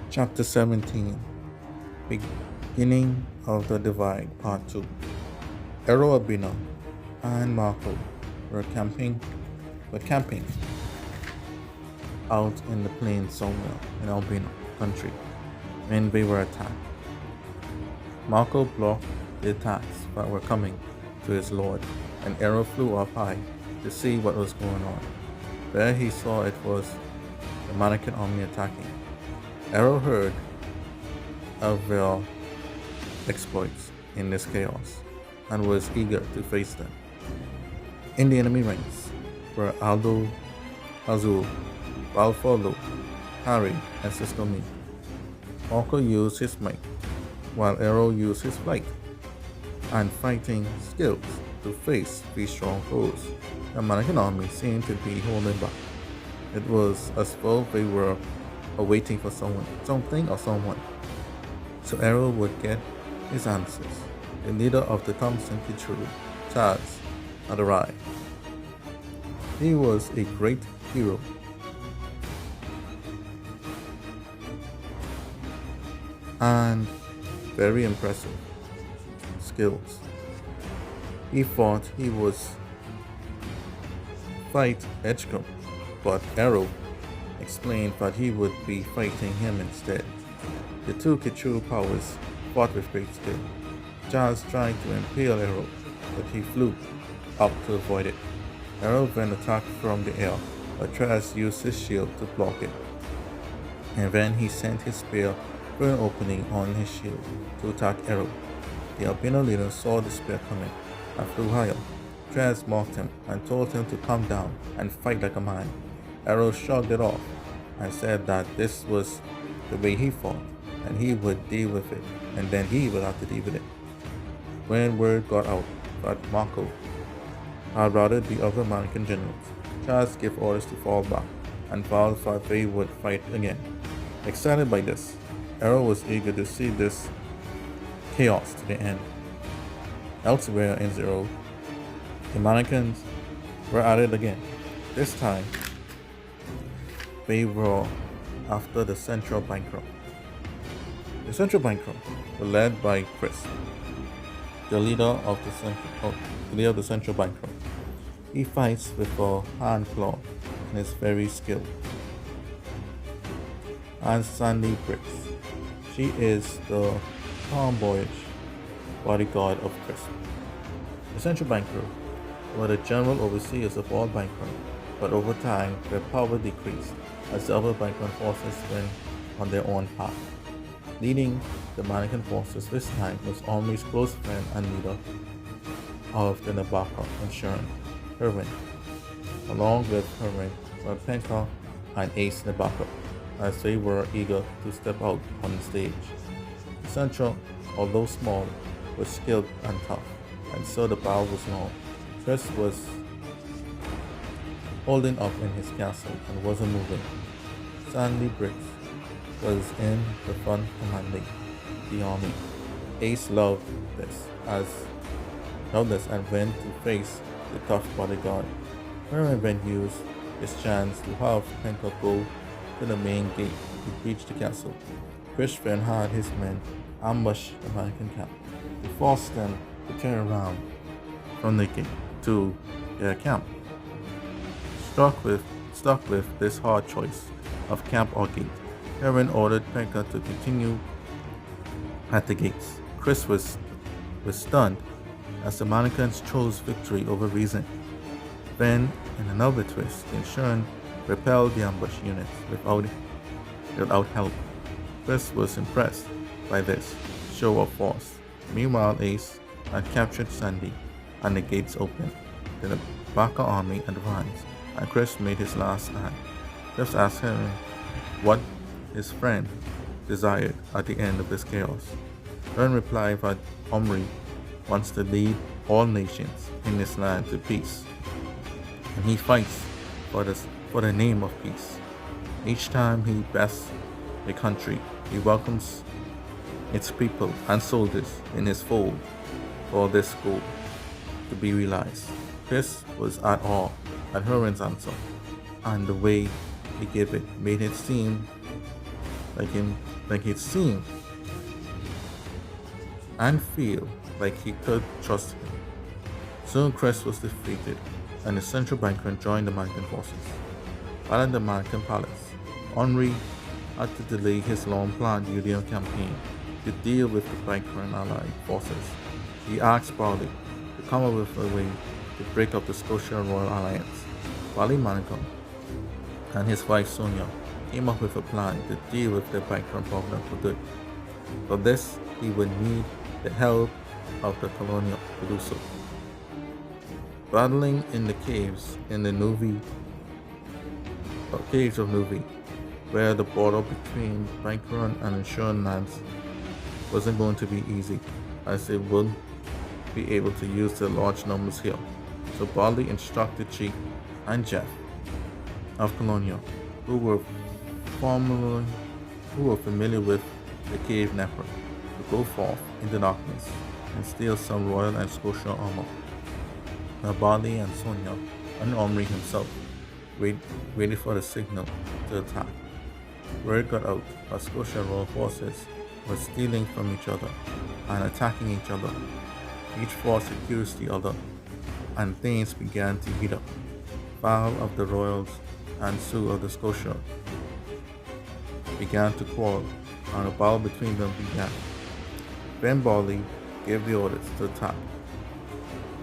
Chapter 17. Beginning of the Divide, Part 2. Ero Albino and Marco were camping out in the plains somewhere in Albino country when they were attacked. Marco blocked the attacks that were coming to his lord, and Ero flew up high to see what was going on. There he saw it was the Manican army attacking. Ero heard of their exploits in this chaos and was eager to face them. In the enemy ranks were Aldo, Azul, Balfolo, Harry, and Sistomi. Marco used his might, while Ero used his flight and fighting skills to face these strong foes. The Manican army seemed to be holding back. It was as though they were awaiting for something or someone. So Ero would get his answers. The leader of the Thompson Kichuru, Chaz, had arrived. He was a great hero and very impressive skills. He thought he was fight Edgecombe, but Ero explained that he would be fighting him instead. The two Kichuru powers fought with great skill. Chaz tried to impale Ero, but he flew up to avoid it. Ero then attacked from the air, but Chaz used his shield to block it. And then he sent his spear through an opening on his shield to attack Ero. The Albino leader saw the spear coming and flew higher. Chaz mocked him and told him to come down and fight like a man. Ero shrugged it off and said that this was the way he fought, and he would deal with it, and then he would have to deal with it. When word got out that Marco had routed the other Manican generals, Chaz gave orders to fall back and vowed that they would fight again. Excited by this, Ero was eager to see this chaos to the end. Elsewhere in Zero, the Manicans were at it again. This time, they were after the Central Bankroll. The Central Bankroll were led by Chris, the leader of the Central Bankroll. He fights with a hand claw and is very skilled. And Sandy Briggs. She is the tomboyish bodyguard of Chris. The Central Bankroll were the general overseers of all Bankroll, but over time their power decreased as the other Bankroll forces went on their own path. Leading the Manican forces this time was Omri's close friend and leader of the Nabaka and Sharon, Herwin. Along with Herwin were Penka and Ace Nabaka, as they were eager to step out on the stage. The Central, although small, was skilled and tough, and so the battle was long. Chris was holding up in his castle and wasn't moving. Sandy Briggs was in the front commanding the army. Ace loved this and went to face the tough bodyguard. Herman then used his chance to have Penka go to the main gate to breach the castle. Chris then had his men ambush the Manican camp. He forced them to turn around from the gate to their camp. Stuck with this hard choice of camp or gate, Herman ordered Penka to continue at the gates. Chris was stunned as the Manicans chose victory over reason. Then, in another twist, the Insurance repelled the ambush units without help. Chris was impressed by this show of force. Meanwhile, Ace had captured Sandy and the gates opened. The Baka army advanced, and Chris made his last stand. Chris asked him what his friend desired at the end of this chaos. Ern replied that Omri wants to lead all nations in this land to peace, and he fights for the name of peace. Each time he bests a country, he welcomes its people and soldiers in his fold for this goal to be realized. Chris was at awe at Herman's answer, and the way he gave it made it seem like it seemed and feel like he could trust him. Soon Crest was defeated, and the central banker joined the American forces. While in the American palace, Henri had to delay his long-planned Union campaign to deal with the banker and allied forces. He asked Barley to come up with a way to break up the Scotia Royal Alliance. Barley Manningham and his wife Sonia came up with a plan to deal with the banker problem for good. For this, he would need the help of the colonial to do so. Battling in the caves in the caves of Nuvie, where the border between Bankeron and Insuran lands wasn't going to be easy, as they wouldn't be able to use their large numbers here. So Barley instructed Chief and Jeff of Colonial, who were familiar with the cave network, to go forth in the darkness and steal some Royal and Scotia armor. Now Barley and Sonia and Omri himself waited for the signal to attack. Word got out that Scotia Royal forces were stealing from each other and attacking each other. Each force accused the other, and things began to heat up. Val of the Royals and Sioux of the Scotia began to quarrel, and a battle between them began. Ben Barley gave the orders to attack,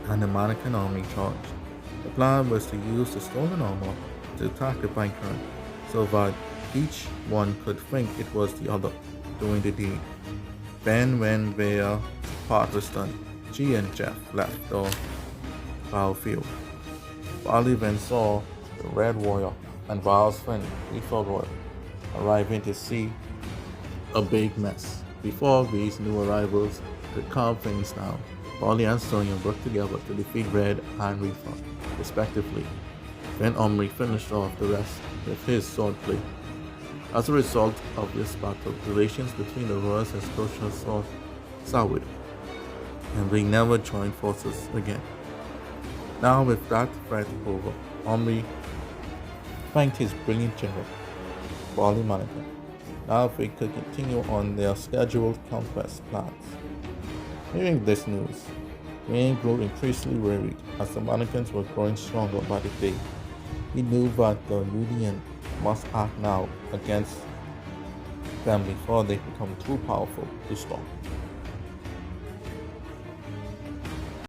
and the Manningham army charged. The plan was to use the stolen armor to attack the banker so that each one could think it was the other doing the deed. When their part was done, G and Jeff left the battlefield. Barley then saw the Red Warrior and Val's friend, Lethal Royal, arriving to see a big mess. Before these new arrivals could calm things down, Barley and Sonia worked together to defeat Red and Reefer, respectively. Then Omri finished off the rest with his swordplay. As a result of this battle, relations between the Royals and Scotia soured, and they never joined forces again. Now, with that threat over, Omri thanked his brilliant general, Barley Manningham. Now they could continue on their scheduled conquest plans. Hearing this news, Wayne grew increasingly worried as the Manninghams were growing stronger by the day. He knew that the Union must act now against them before they become too powerful to stop.